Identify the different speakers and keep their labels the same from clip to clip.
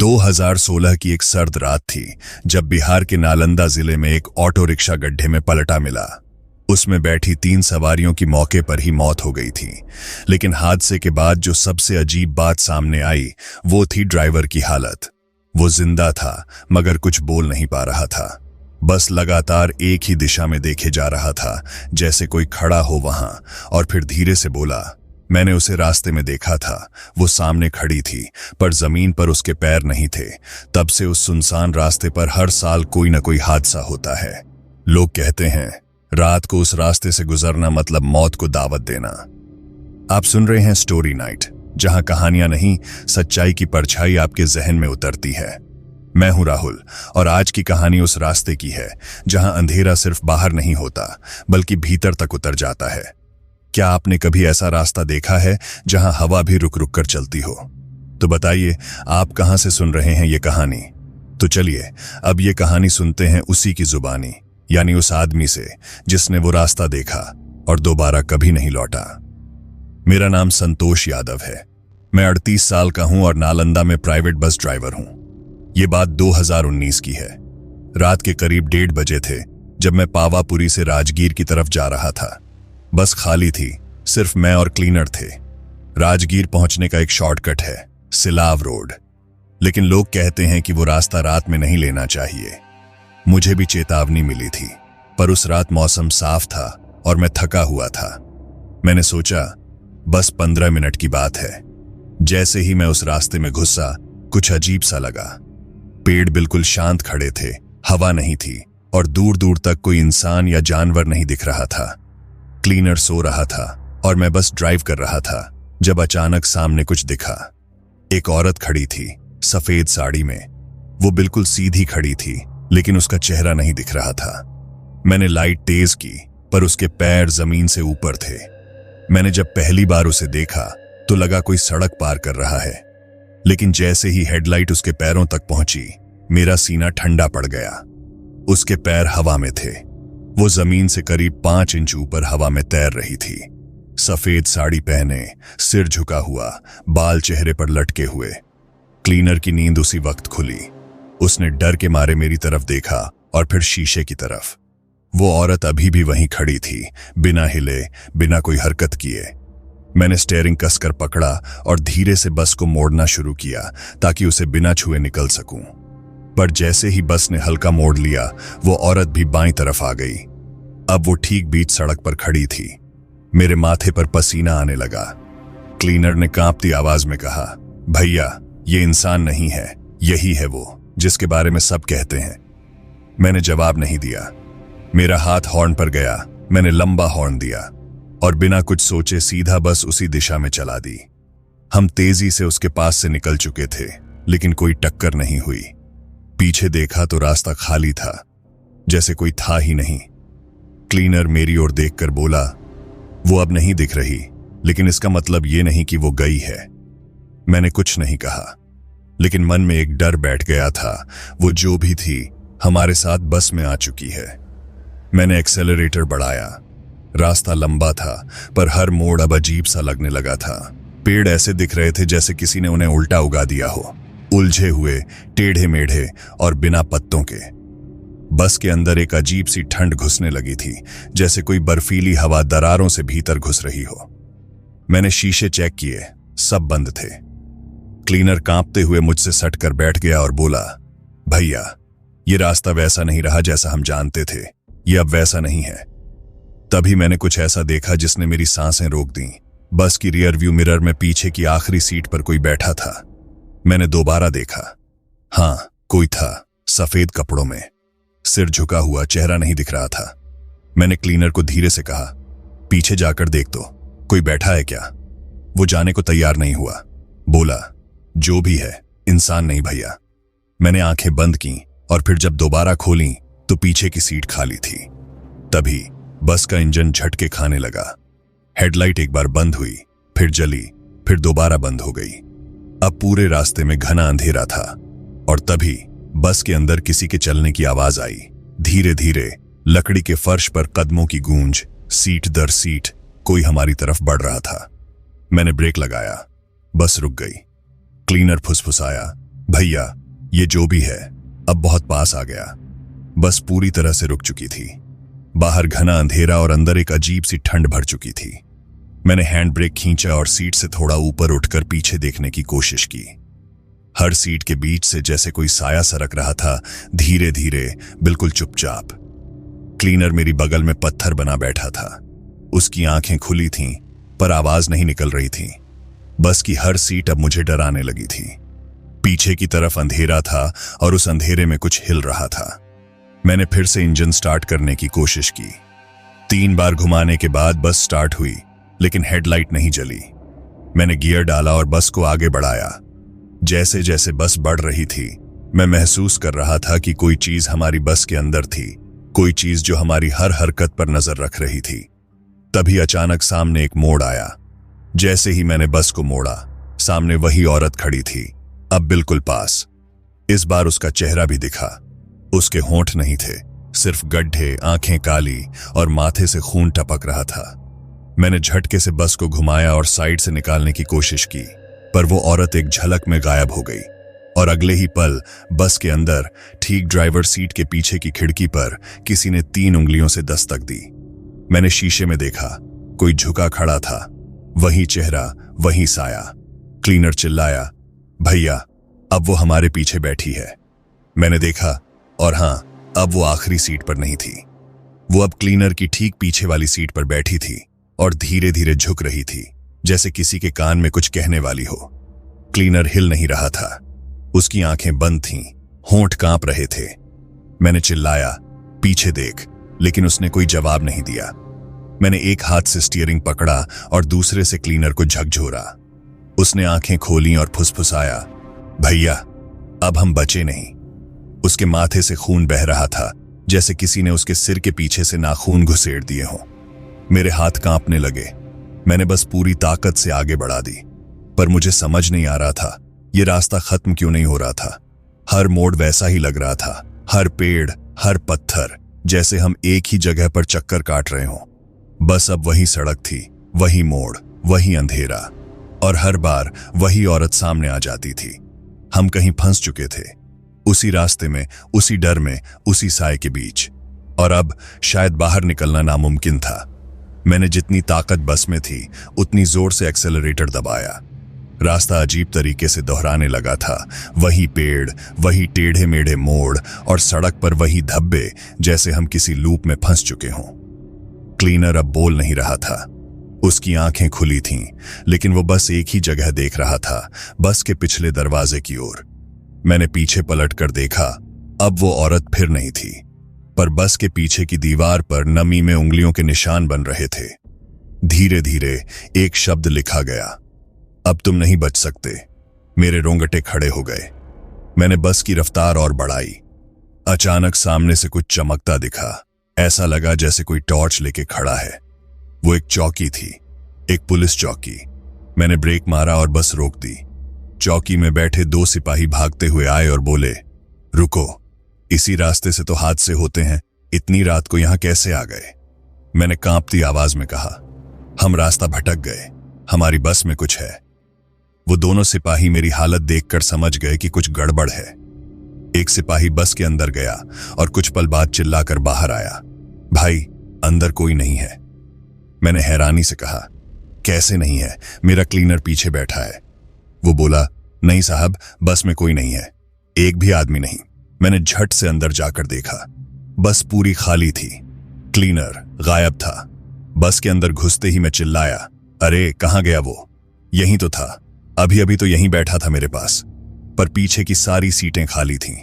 Speaker 1: 2016 की एक सर्द रात थी जब बिहार के नालंदा जिले में एक ऑटो रिक्शा गड्ढे में पलटा मिला। उसमें बैठी 3 सवारियों की मौके पर ही मौत हो गई थी। लेकिन हादसे के बाद जो सबसे अजीब बात सामने आई वो थी ड्राइवर की हालत। वो जिंदा था मगर कुछ बोल नहीं पा रहा था। बस लगातार एक ही दिशा में देखे जा रहा था, जैसे कोई खड़ा हो वहां, और फिर धीरे से बोला, मैंने उसे रास्ते में देखा था। वो सामने खड़ी थी पर जमीन पर उसके पैर नहीं थे। तब से उस सुनसान रास्ते पर हर साल कोई न कोई हादसा होता है। लोग कहते हैं रात को उस रास्ते से गुजरना मतलब मौत को दावत देना। आप सुन रहे हैं स्टोरी नाइट, जहां कहानियां नहीं, सच्चाई की परछाई आपके जहन में उतरती है। मैं हूं राहुल और आज की कहानी उस रास्ते की है जहां अंधेरा सिर्फ बाहर नहीं होता बल्कि भीतर तक उतर जाता है। क्या आपने कभी ऐसा रास्ता देखा है जहां हवा भी रुक रुक कर चलती हो? तो बताइए, आप कहां से सुन रहे हैं ये कहानी? तो चलिए अब ये कहानी सुनते हैं उसी की जुबानी, यानी उस आदमी से जिसने वो रास्ता देखा और दोबारा कभी नहीं लौटा। मेरा नाम संतोष यादव है। मैं 38 साल का हूं और नालंदा में प्राइवेट बस ड्राइवर हूं। ये बात 2019 की है। रात के करीब 1:30 बजे थे जब मैं पावापुरी से राजगीर की तरफ जा रहा था। बस खाली थी, सिर्फ मैं और क्लीनर थे। राजगीर पहुंचने का एक शॉर्टकट है, सिलाव रोड, लेकिन लोग कहते हैं कि वो रास्ता रात में नहीं लेना चाहिए। मुझे भी चेतावनी मिली थी, पर उस रात मौसम साफ था और मैं थका हुआ था। मैंने सोचा बस 15 मिनट की बात है। जैसे ही मैं उस रास्ते में घुसा, कुछ अजीब सा लगा। पेड़ बिल्कुल शांत खड़े थे, हवा नहीं थी और दूर दूर तक कोई इंसान या जानवर नहीं दिख रहा था। क्लीनर सो रहा था और मैं बस ड्राइव कर रहा था जब अचानक सामने कुछ दिखा। एक औरत खड़ी थी, सफेद साड़ी में। वो बिल्कुल सीधी खड़ी थी, लेकिन उसका चेहरा नहीं दिख रहा था। मैंने लाइट तेज की, पर उसके पैर जमीन से ऊपर थे। मैंने जब पहली बार उसे देखा तो लगा कोई सड़क पार कर रहा है, लेकिन जैसे ही हेडलाइट उसके पैरों तक पहुंची, मेरा सीना ठंडा पड़ गया। उसके पैर हवा में थे। वो जमीन से करीब 5 इंच ऊपर हवा में तैर रही थी। सफेद साड़ी पहने, सिर झुका हुआ, बाल चेहरे पर लटके हुए। क्लीनर की नींद उसी वक्त खुली। उसने डर के मारे मेरी तरफ देखा और फिर शीशे की तरफ। वो औरत अभी भी वहीं खड़ी थी, बिना हिले, बिना कोई हरकत किए। मैंने स्टीयरिंग कसकर पकड़ा और धीरे से बस को मोड़ना शुरू किया ताकि उसे बिना छुए निकल सकूं। पर जैसे ही बस ने हल्का मोड़ लिया, वो औरत भी बाईं तरफ आ गई। अब वो ठीक बीच सड़क पर खड़ी थी। मेरे माथे पर पसीना आने लगा। क्लीनर ने कांपती आवाज में कहा, भैया, ये इंसान नहीं है, यही है वो जिसके बारे में सब कहते हैं। मैंने जवाब नहीं दिया। मेरा हाथ हॉर्न पर गया। मैंने लंबा हॉर्न दिया और बिना कुछ सोचे सीधा बस उसी दिशा में चला दी। हम तेजी से उसके पास से निकल चुके थे, लेकिन कोई टक्कर नहीं हुई। पीछे देखा तो रास्ता खाली था, जैसे कोई था ही नहीं। क्लीनर मेरी ओर देखकर बोला, वो अब नहीं दिख रही, लेकिन इसका मतलब ये नहीं कि वो गई है। मैंने कुछ नहीं कहा, लेकिन मन में एक डर बैठ गया था। वो जो भी थी हमारे साथ बस में आ चुकी है। मैंने एक्सेलरेटर बढ़ाया। रास्ता लंबा था, पर हर मोड़ अब अजीब सा लगने लगा था। पेड़ ऐसे दिख रहे थे जैसे किसी ने उन्हें उल्टा उगा दिया हो, उलझे हुए, टेढ़े मेढ़े और बिना पत्तों के। बस के अंदर एक अजीब सी ठंड घुसने लगी थी, जैसे कोई बर्फीली हवा दरारों से भीतर घुस रही हो। मैंने शीशे चेक किए, सब बंद थे। क्लीनर कांपते हुए मुझसे सटकर बैठ गया और बोला, भैया, ये रास्ता वैसा नहीं रहा जैसा हम जानते थे। ये अब वैसा नहीं है। तभी मैंने कुछ ऐसा देखा जिसने मेरी सांसें रोक दी। बस की रियर व्यू मिरर में पीछे की आखिरी सीट पर कोई बैठा था। मैंने दोबारा देखा। हाँ, कोई था, सफेद कपड़ों में, सिर झुका हुआ, चेहरा नहीं दिख रहा था। मैंने क्लीनर को धीरे से कहा, पीछे जाकर देख तो, कोई बैठा है क्या? वो जाने को तैयार नहीं हुआ। बोला, जो भी है, इंसान नहीं भैया। मैंने आंखें बंद की और फिर जब दोबारा खोली तो पीछे की सीट खाली थी। तभी बस का इंजन झटके खाने लगा। हेडलाइट एक बार बंद हुई, फिर जली, फिर दोबारा बंद हो गई। अब पूरे रास्ते में घना अंधेरा था और तभी बस के अंदर किसी के चलने की आवाज आई। धीरे धीरे लकड़ी के फर्श पर कदमों की गूंज, सीट दर सीट कोई हमारी तरफ बढ़ रहा था। मैंने ब्रेक लगाया, बस रुक गई। क्लीनर फुसफुसाया, भैया, ये जो भी है अब बहुत पास आ गया। बस पूरी तरह से रुक चुकी थी। बाहर घना अंधेरा और अंदर एक अजीब सी ठंड भर चुकी थी। मैंने हैंड ब्रेक खींचा और सीट से थोड़ा ऊपर उठकर पीछे देखने की कोशिश की। हर सीट के बीच से जैसे कोई साया सरक रहा था, धीरे धीरे, बिल्कुल चुपचाप। क्लीनर मेरी बगल में पत्थर बना बैठा था। उसकी आंखें खुली थीं, पर आवाज नहीं निकल रही थी। बस की हर सीट अब मुझे डराने लगी थी। पीछे की तरफ अंधेरा था और उस अंधेरे में कुछ हिल रहा था। मैंने फिर से इंजन स्टार्ट करने की कोशिश की। 3 बार घुमाने के बाद बस स्टार्ट हुई, लेकिन हेडलाइट नहीं जली। मैंने गियर डाला और बस को आगे बढ़ाया। जैसे जैसे बस बढ़ रही थी, मैं महसूस कर रहा था कि कोई चीज हमारी बस के अंदर थी, कोई चीज जो हमारी हर हरकत पर नजर रख रही थी। तभी अचानक सामने एक मोड़ आया। जैसे ही मैंने बस को मोड़ा, सामने वही औरत खड़ी थी, अब बिल्कुल पास। इस बार उसका चेहरा भी दिखा। उसके होंठ नहीं थे, सिर्फ गड्ढे, आंखें काली और माथे से खून टपक रहा था। मैंने झटके से बस को घुमाया और साइड से निकालने की कोशिश की, पर वो औरत एक झलक में गायब हो गई और अगले ही पल बस के अंदर, ठीक ड्राइवर सीट के पीछे की खिड़की पर किसी ने 3 उंगलियों से दस्तक दी। मैंने शीशे में देखा, कोई झुका खड़ा था, वही चेहरा, वही साया। क्लीनर चिल्लाया, भैया, अब वो हमारे पीछे बैठी है। मैंने देखा, और हां, अब वो आखिरी सीट पर नहीं थी। वो अब क्लीनर की ठीक पीछे वाली सीट पर बैठी थी और धीरे धीरे झुक रही थी, जैसे किसी के कान में कुछ कहने वाली हो। क्लीनर हिल नहीं रहा था। उसकी आंखें बंद थीं, होंठ कांप रहे थे। मैंने चिल्लाया, पीछे देख, लेकिन उसने कोई जवाब नहीं दिया। मैंने एक हाथ से स्टीयरिंग पकड़ा और दूसरे से क्लीनर को झकझोरा। उसने आंखें खोली और फुसफुसाया, भैया, अब हम बचे नहीं। उसके माथे से खून बह रहा था, जैसे किसी ने उसके सिर के पीछे से नाखून घुसेड़ दिए हों। मेरे हाथ कांपने लगे। मैंने बस पूरी ताकत से आगे बढ़ा दी, पर मुझे समझ नहीं आ रहा था ये रास्ता खत्म क्यों नहीं हो रहा था। हर मोड़ वैसा ही लग रहा था, हर पेड़, हर पत्थर, जैसे हम एक ही जगह पर चक्कर काट रहे हों। बस अब वही सड़क थी, वही मोड़, वही अंधेरा, और हर बार वही औरत सामने आ जाती थी। हम कहीं फंस चुके थे, उसी रास्ते में, उसी डर में, उसी साए के बीच, और अब शायद बाहर निकलना नामुमकिन था। मैंने जितनी ताकत बस में थी, उतनी जोर से एक्सेलरेटर दबाया। रास्ता अजीब तरीके से दोहराने लगा था। वही पेड़, वही टेढ़े मेढ़े मोड़, और सड़क पर वही धब्बे, जैसे हम किसी लूप में फंस चुके हों। क्लीनर अब बोल नहीं रहा था। उसकी आंखें खुली थीं, लेकिन वो बस एक ही जगह देख रहा था, बस के पिछले दरवाजे की ओर। मैंने पीछे पलटकर देखा। अब वो औरत फिर नहीं थी, पर बस के पीछे की दीवार पर नमी में उंगलियों के निशान बन रहे थे। धीरे धीरे एक शब्द लिखा गया, अब तुम नहीं बच सकते। मेरे रोंगटे खड़े हो गए। मैंने बस की रफ्तार और बढ़ाई। अचानक सामने से कुछ चमकता दिखा। ऐसा लगा जैसे कोई टॉर्च लेके खड़ा है। वो एक चौकी थी, एक पुलिस चौकी। मैंने ब्रेक मारा और बस रोक दी। चौकी में बैठे 2 सिपाही भागते हुए आए और बोले, रुको, इसी रास्ते से तो हादसे होते हैं, इतनी रात को यहां कैसे आ गए? मैंने कांपती आवाज में कहा, हम रास्ता भटक गए, हमारी बस में कुछ है। वो दोनों सिपाही मेरी हालत देखकर समझ गए कि कुछ गड़बड़ है। एक सिपाही बस के अंदर गया और कुछ पल बाद चिल्लाकर बाहर आया, भाई, अंदर कोई नहीं है। मैंने हैरानी से कहा, कैसे नहीं है? मेरा क्लीनर पीछे बैठा है। वो बोला, नहीं साहब, बस में कोई नहीं है, एक भी आदमी नहीं। मैंने झट से अंदर जाकर देखा। बस पूरी खाली थी, क्लीनर गायब था। बस के अंदर घुसते ही मैं चिल्लाया, अरे कहां गया वो? यहीं तो था, अभी अभी तो यहीं बैठा था मेरे पास। पर पीछे की सारी सीटें खाली थीं,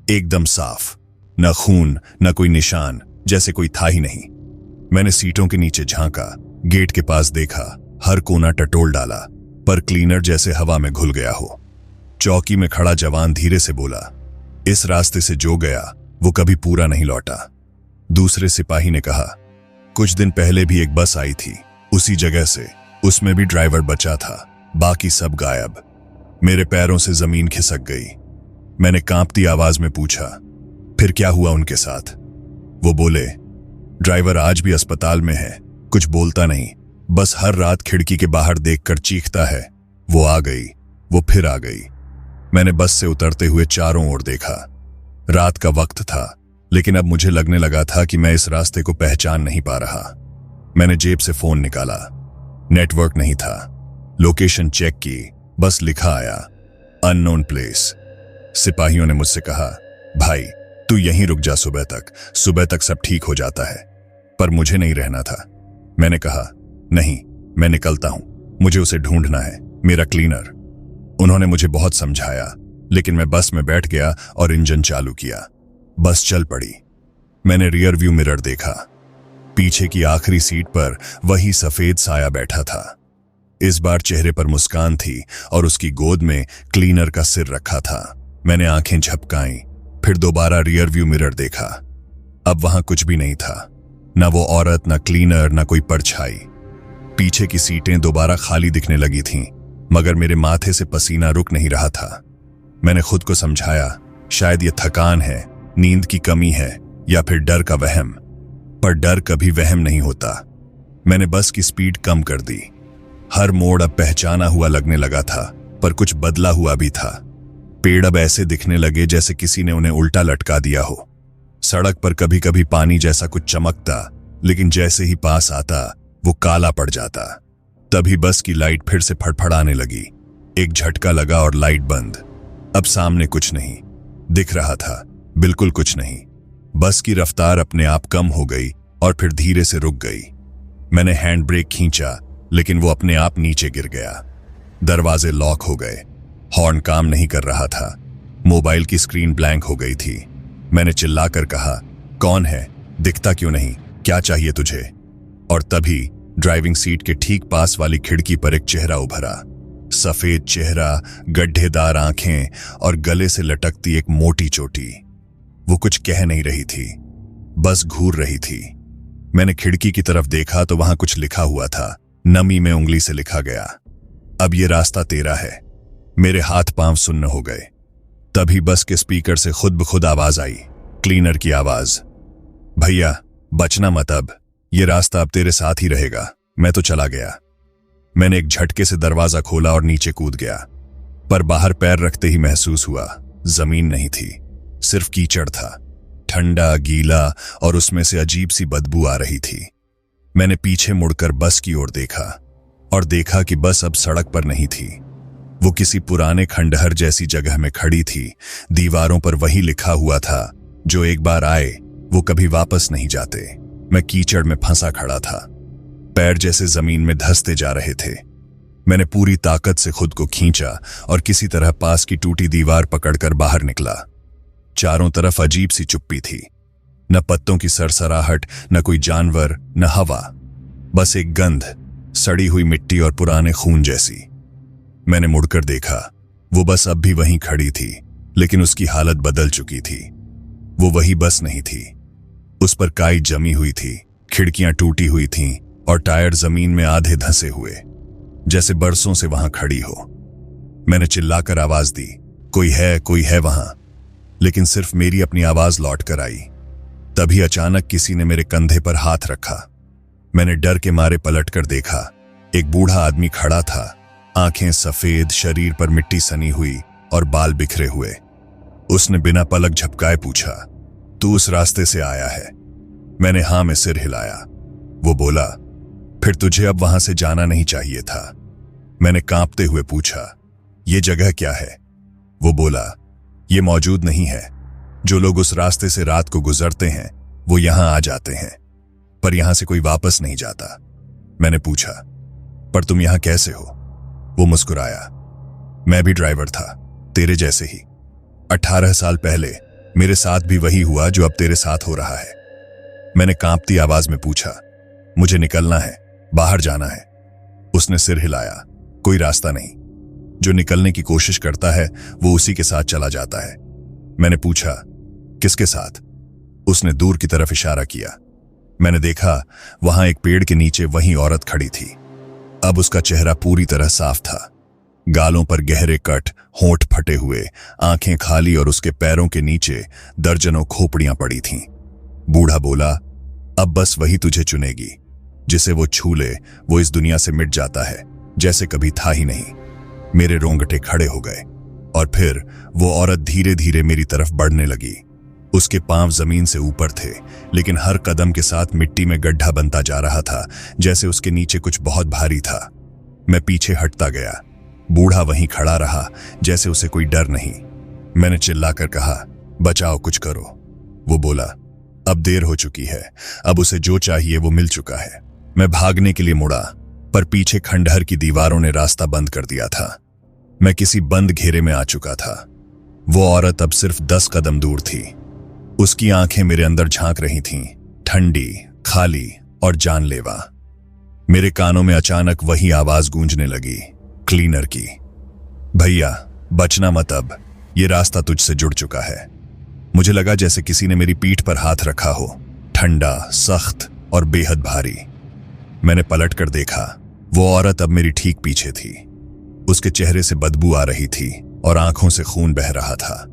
Speaker 1: एकदम साफ, न खून, न कोई निशान, जैसे कोई था ही नहीं। मैंने सीटों के नीचे झांका, गेट के पास देखा, हर कोना टटोल डाला, पर क्लीनर जैसे हवा में घुल गया हो। चौकी में खड़ा जवान धीरे से बोला, इस रास्ते से जो गया वो कभी पूरा नहीं लौटा। दूसरे सिपाही ने कहा, कुछ दिन पहले भी एक बस आई थी उसी जगह से, उसमें भी ड्राइवर बचा था, बाकी सब गायब। मेरे पैरों से जमीन खिसक गई। मैंने कांपती आवाज में पूछा, फिर क्या हुआ उनके साथ? वो बोले, ड्राइवर आज भी अस्पताल में है, कुछ बोलता नहीं, बस हर रात खिड़की के बाहर देखकर चीखता है, वो आ गई, वो फिर आ गई। मैंने बस से उतरते हुए चारों ओर देखा। रात का वक्त था, लेकिन अब मुझे लगने लगा था कि मैं इस रास्ते को पहचान नहीं पा रहा। मैंने जेब से फोन निकाला। नेटवर्क नहीं था। लोकेशन चेक की, बस लिखा आया अननोन प्लेस। सिपाहियों ने मुझसे कहा, भाई तू यहीं रुक जा, सुबह तक सब ठीक हो जाता है। पर मुझे नहीं रहना था। मैंने कहा, नहीं, मैं निकलता हूं, मुझे उसे ढूंढना है, मेरा क्लीनर। उन्होंने मुझे बहुत समझाया, लेकिन मैं बस में बैठ गया और इंजन चालू किया। बस चल पड़ी। मैंने रियर व्यू मिरर देखा। पीछे की आखिरी सीट पर वही सफेद साया बैठा था। इस बार चेहरे पर मुस्कान थी और उसकी गोद में क्लीनर का सिर रखा था। मैंने आंखें झपकाईं, फिर दोबारा रियर व्यू मिरर देखा। अब वहां कुछ भी नहीं था, ना वो औरत, ना क्लीनर, ना कोई परछाई। पीछे की सीटें दोबारा खाली दिखने लगी थीं, मगर मेरे माथे से पसीना रुक नहीं रहा था। मैंने खुद को समझाया, शायद ये थकान है, नींद की कमी है, या फिर डर का वहम। पर डर कभी वहम नहीं होता। मैंने बस की स्पीड कम कर दी। हर मोड़ अब पहचाना हुआ लगने लगा था, पर कुछ बदला हुआ भी था। पेड़ अब ऐसे दिखने लगे जैसे किसी ने उन्हें उल्टा लटका दिया हो। सड़क पर कभी कभी पानी जैसा कुछ चमकता, लेकिन जैसे ही पास आता वो काला पड़ जाता। तभी बस की लाइट फिर से फड़फड़ाने लगी। एक झटका लगा और लाइट बंद। अब सामने कुछ नहीं दिख रहा था, बिल्कुल कुछ नहीं। बस की रफ्तार अपने आप कम हो गई और फिर धीरे से रुक गई। मैंने हैंड ब्रेक खींचा, लेकिन वो अपने आप नीचे गिर गया। दरवाजे लॉक हो गए। हॉर्न काम नहीं कर रहा था। मोबाइल की स्क्रीन ब्लैंक हो गई थी। मैंने चिल्लाकर कहा, कौन है? दिखता क्यों नहीं? क्या चाहिए तुझे? और तभी ड्राइविंग सीट के ठीक पास वाली खिड़की पर एक चेहरा उभरा। सफेद चेहरा, गड्ढेदार आंखें और गले से लटकती एक मोटी चोटी। वो कुछ कह नहीं रही थी, बस घूर रही थी। मैंने खिड़की की तरफ देखा तो वहां कुछ लिखा हुआ था। नमी में उंगली से लिखा गया, अब ये रास्ता तेरा है। मेरे हाथ पांव सुन्न हो गए। तभी बस के स्पीकर से खुद ब खुद आवाज आई, क्लीनर की आवाज, भैया बचना मत, अब ये रास्ता अब तेरे साथ ही रहेगा। मैं तो चला गया। मैंने एक झटके से दरवाजा खोला और नीचे कूद गया। पर बाहर पैर रखते ही महसूस हुआ, जमीन नहीं थी, सिर्फ कीचड़ था, ठंडा, गीला, और उसमें से अजीब सी बदबू आ रही थी। मैंने पीछे मुड़कर बस की ओर देखा और देखा कि बस अब सड़क पर नहीं थी। वो किसी पुराने खंडहर जैसी जगह में खड़ी थी। दीवारों पर वही लिखा हुआ था, जो एक बार आए वो कभी वापस नहीं जाते। मैं कीचड़ में फंसा खड़ा था। पैर जैसे जमीन में धंसते जा रहे थे। मैंने पूरी ताकत से खुद को खींचा और किसी तरह पास की टूटी दीवार पकड़कर बाहर निकला। चारों तरफ अजीब सी चुप्पी थी, न पत्तों की सरसराहट, न कोई जानवर, न हवा, बस एक गंध, सड़ी हुई मिट्टी और पुराने खून जैसी। मैंने मुड़कर देखा, वो बस अब भी वहीं खड़ी थी, लेकिन उसकी हालत बदल चुकी थी। वो वही बस नहीं थी। उस पर काई जमी हुई थी, खिड़कियां टूटी हुई थीं और टायर जमीन में आधे धंसे हुए, जैसे बरसों से वहां खड़ी हो। मैंने चिल्लाकर आवाज दी, कोई है वहां, लेकिन सिर्फ मेरी अपनी आवाज लौट कर आई। तभी अचानक किसी ने मेरे कंधे पर हाथ रखा। मैंने डर के मारे पलटकर देखा। एक बूढ़ा आदमी खड़ा था, आंखें सफेद, शरीर पर मिट्टी सनी हुई और बाल बिखरे हुए। उसने बिना पलक झपकाए पूछा, तू उस रास्ते से आया है? मैंने हां में सिर हिलाया। वो बोला, फिर तुझे अब वहां से जाना नहीं चाहिए था। मैंने कांपते हुए पूछा, ये जगह क्या है? वो बोला, ये मौजूद नहीं है। जो लोग उस रास्ते से रात को गुजरते हैं वो यहां आ जाते हैं, पर यहां से कोई वापस नहीं जाता। मैंने पूछा, पर तुम यहां कैसे हो? वो मुस्कुराया, मैं भी ड्राइवर था, तेरे जैसे ही। 18 साल पहले मेरे साथ भी वही हुआ जो अब तेरे साथ हो रहा है। मैंने कांपती आवाज में पूछा, मुझे निकलना है, बाहर जाना है। उसने सिर हिलाया, कोई रास्ता नहीं। जो निकलने की कोशिश करता है वो उसी के साथ चला जाता है। मैंने पूछा, किसके साथ? उसने दूर की तरफ इशारा किया। मैंने देखा, वहां एक पेड़ के नीचे वही औरत खड़ी थी। अब उसका चेहरा पूरी तरह साफ था। गालों पर गहरे कट, होंठ फटे हुए, आंखें खाली और उसके पैरों के नीचे दर्जनों खोपड़ियां पड़ी थीं। बूढ़ा बोला, अब बस वही तुझे चुनेगी। जिसे वो छू ले वो इस दुनिया से मिट जाता है, जैसे कभी था ही नहीं। मेरे रोंगटे खड़े हो गए। और फिर वो औरत धीरे धीरे मेरी तरफ बढ़ने लगी। उसके पांव जमीन से ऊपर थे, लेकिन हर कदम के साथ मिट्टी में गड्ढा बनता जा रहा था, जैसे उसके नीचे कुछ बहुत भारी था। मैं पीछे हटता गया। बूढ़ा वहीं खड़ा रहा, जैसे उसे कोई डर नहीं। मैंने चिल्लाकर कहा, बचाओ, कुछ करो। वो बोला, अब देर हो चुकी है, अब उसे जो चाहिए वो मिल चुका है। मैं भागने के लिए मुड़ा, पर पीछे खंडहर की दीवारों ने रास्ता बंद कर दिया था। मैं किसी बंद घेरे में आ चुका था। वो औरत अब सिर्फ 10 कदम दूर थी। उसकी आंखें मेरे अंदर झांक रही थीं, ठंडी, खाली और जानलेवा। मेरे कानों में अचानक वही आवाज गूंजने लगी, क्लीनर की। भैया, बचना मत, अब ये रास्ता तुझसे जुड़ चुका है। मुझे लगा जैसे किसी ने मेरी पीठ पर हाथ रखा हो, ठंडा, सख्त और बेहद भारी। मैंने पलट कर देखा। वो औरत अब मेरी ठीक पीछे थी। उसके चेहरे से बदबू आ रही थी और आंखों से खून बह रहा था।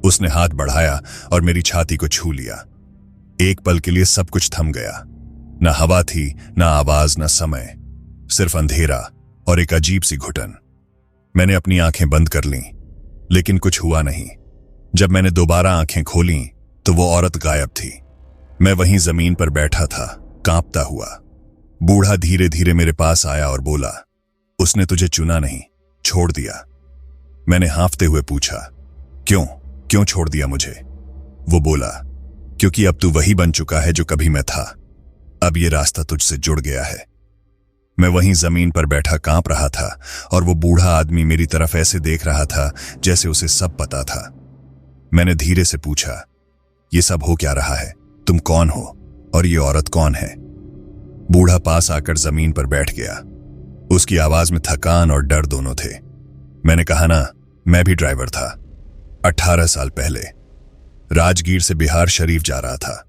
Speaker 1: उसने हाथ बढ़ाया और मेरी छाती को छू लिया। एक पल के लिए सब कुछ थम गया। न हवा थी, न आवाज, न समय, सिर्फ अंधेरा और एक अजीब सी घुटन। मैंने अपनी आंखें बंद कर लीं, लेकिन कुछ हुआ नहीं। जब मैंने दोबारा आंखें खोलीं, तो वो औरत गायब थी। मैं वहीं जमीन पर बैठा था, कांपता हुआ। बूढ़ा धीरे धीरे मेरे पास आया और बोला, उसने तुझे चुना नहीं, छोड़ दिया। मैंने हाँफते हुए पूछा, क्यों छोड़ दिया मुझे? वो बोला, क्योंकि अब तू वही बन चुका है जो कभी मैं था। अब ये रास्ता तुझसे जुड़ गया है। मैं वहीं जमीन पर बैठा कांप रहा था, और वो बूढ़ा आदमी मेरी तरफ ऐसे देख रहा था जैसे उसे सब पता था। मैंने धीरे से पूछा, ये सब हो क्या रहा है? तुम कौन हो और ये औरत कौन है? बूढ़ा पास आकर जमीन पर बैठ गया। उसकी आवाज में थकान और डर दोनों थे। मैंने कहा ना, मैं भी ड्राइवर था। 18 साल पहले राजगीर से बिहार शरीफ जा रहा था।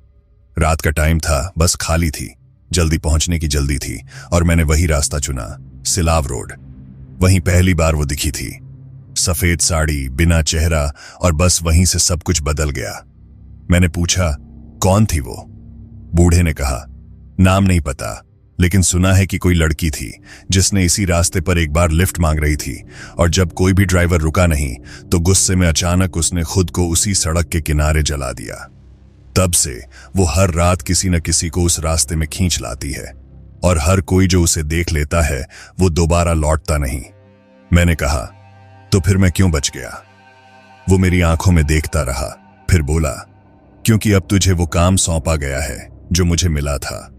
Speaker 1: रात का टाइम था, बस खाली थी, जल्दी पहुंचने की जल्दी थी, और मैंने वही रास्ता चुना, सिलाव रोड। वहीं पहली बार वो दिखी थी, सफेद साड़ी, बिना चेहरा, और बस वहीं से सब कुछ बदल गया। मैंने पूछा, कौन थी वो? बूढ़े ने कहा, नाम नहीं पता, लेकिन सुना है कि कोई लड़की थी जिसने इसी रास्ते पर एक बार लिफ्ट मांग रही थी, और जब कोई भी ड्राइवर रुका नहीं तो गुस्से में अचानक उसने खुद को उसी सड़क के किनारे जला दिया। तब से वो हर रात किसी न किसी को उस रास्ते में खींच लाती है, और हर कोई जो उसे देख लेता है वो दोबारा लौटता नहीं। मैंने कहा, तो फिर मैं क्यों बच गया? वो मेरी आंखों में देखता रहा, फिर बोला, क्योंकि अब तुझे वो काम सौंपा गया है जो मुझे मिला था।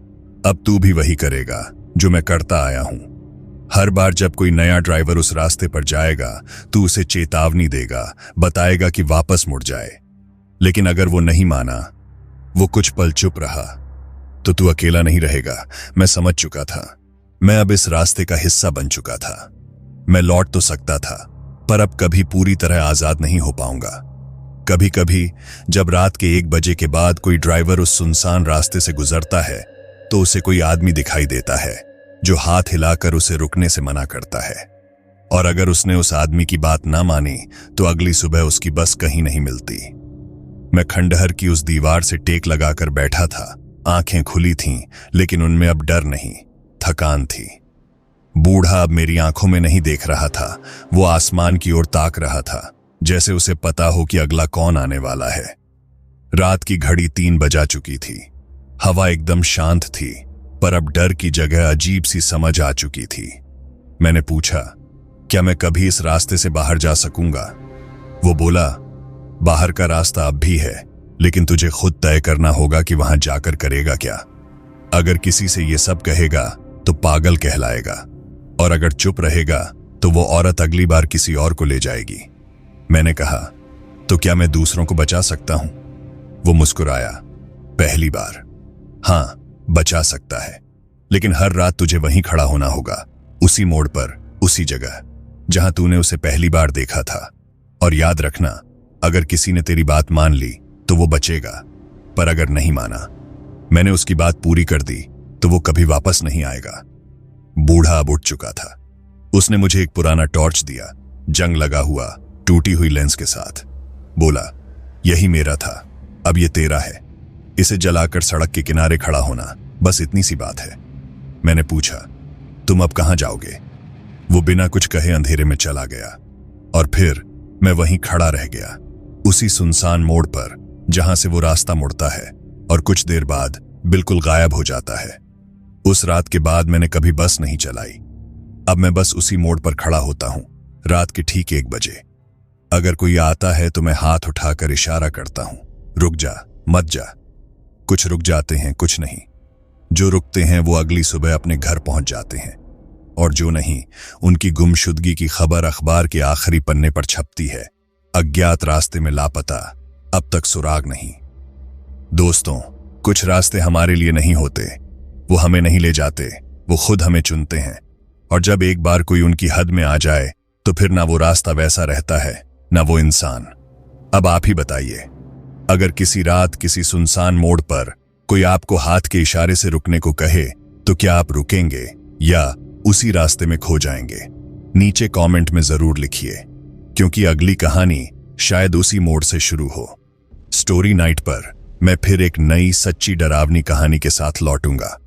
Speaker 1: अब तू भी वही करेगा जो मैं करता आया हूं। हर बार जब कोई नया ड्राइवर उस रास्ते पर जाएगा, तू उसे चेतावनी देगा, बताएगा कि वापस मुड़ जाए। लेकिन अगर वो नहीं माना, वो कुछ पल चुप रहा, तो तू अकेला नहीं रहेगा। मैं समझ चुका था। मैं अब इस रास्ते का हिस्सा बन चुका था। मैं लौट तो सकता था, पर अब कभी पूरी तरह आजाद नहीं हो पाऊंगा। कभी कभी जब रात के 1 बजे के बाद कोई ड्राइवर उस सुनसान रास्ते से गुजरता है, तो उसे कोई आदमी दिखाई देता है जो हाथ हिलाकर उसे रुकने से मना करता है। और अगर उसने उस आदमी की बात ना मानी, तो अगली सुबह उसकी बस कहीं नहीं मिलती। मैं खंडहर की उस दीवार से टेक लगाकर बैठा था। आंखें खुली थीं, लेकिन उनमें अब डर नहीं, थकान थी। बूढ़ा अब मेरी आंखों में नहीं देख रहा था, वो आसमान की ओर ताक रहा था, जैसे उसे पता हो कि अगला कौन आने वाला है। रात की घड़ी 3 बजा चुकी थी। हवा एकदम शांत थी, पर अब डर की जगह अजीब सी समझ आ चुकी थी। मैंने पूछा, क्या मैं कभी इस रास्ते से बाहर जा सकूंगा? वो बोला, बाहर का रास्ता अब भी है, लेकिन तुझे खुद तय करना होगा कि वहां जाकर करेगा क्या। अगर किसी से ये सब कहेगा तो पागल कहलाएगा, और अगर चुप रहेगा तो वो औरत अगली बार किसी और को ले जाएगी। मैंने कहा, तो क्या मैं दूसरों को बचा सकता हूं? वो मुस्कुराया, पहली बार हाँ, बचा सकता है, लेकिन हर रात तुझे वहीं खड़ा होना होगा, उसी मोड़ पर, उसी जगह जहां तूने उसे पहली बार देखा था। और याद रखना, अगर किसी ने तेरी बात मान ली तो वो बचेगा, पर अगर नहीं माना, मैंने उसकी बात पूरी कर दी, तो वो कभी वापस नहीं आएगा। बूढ़ा अब उठ चुका था। उसने मुझे एक पुराना टॉर्च दिया, जंग लगा हुआ, टूटी हुई लेंस के साथ। बोला, यही मेरा था, अब ये तेरा है। इसे जलाकर सड़क के किनारे खड़ा होना, बस इतनी सी बात है। मैंने पूछा, तुम अब कहां जाओगे? वो बिना कुछ कहे अंधेरे में चला गया, और फिर मैं वहीं खड़ा रह गया, उसी सुनसान मोड़ पर जहां से वो रास्ता मुड़ता है और कुछ देर बाद बिल्कुल गायब हो जाता है। उस रात के बाद मैंने कभी बस नहीं चलाई। अब मैं बस उसी मोड़ पर खड़ा होता हूं, रात के ठीक 1 बजे। अगर कोई आता है तो मैं हाथ उठाकर इशारा करता हूं, रुक जा, मत जा। कुछ रुक जाते हैं, कुछ नहीं। जो रुकते हैं वो अगली सुबह अपने घर पहुंच जाते हैं, और जो नहीं, उनकी गुमशुदगी की खबर अखबार के आखिरी पन्ने पर छपती है, अज्ञात रास्ते में लापता, अब तक सुराग नहीं। दोस्तों, कुछ रास्ते हमारे लिए नहीं होते, वो हमें नहीं ले जाते, वो खुद हमें चुनते हैं। और जब एक बार कोई उनकी हद में आ जाए तो फिर ना वो रास्ता वैसा रहता है, ना वो इंसान। अब आप ही बताइए, अगर किसी रात किसी सुनसान मोड़ पर कोई आपको हाथ के इशारे से रुकने को कहे तो क्या आप रुकेंगे या उसी रास्ते में खो जाएंगे? नीचे कमेंट में जरूर लिखिए, क्योंकि अगली कहानी शायद उसी मोड़ से शुरू हो। स्टोरी नाइट पर मैं फिर एक नई सच्ची डरावनी कहानी के साथ लौटूंगा।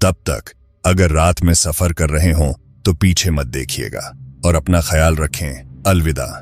Speaker 1: तब तक अगर रात में सफर कर रहे हों तो पीछे मत देखिएगा और अपना ख्याल रखें। अलविदा।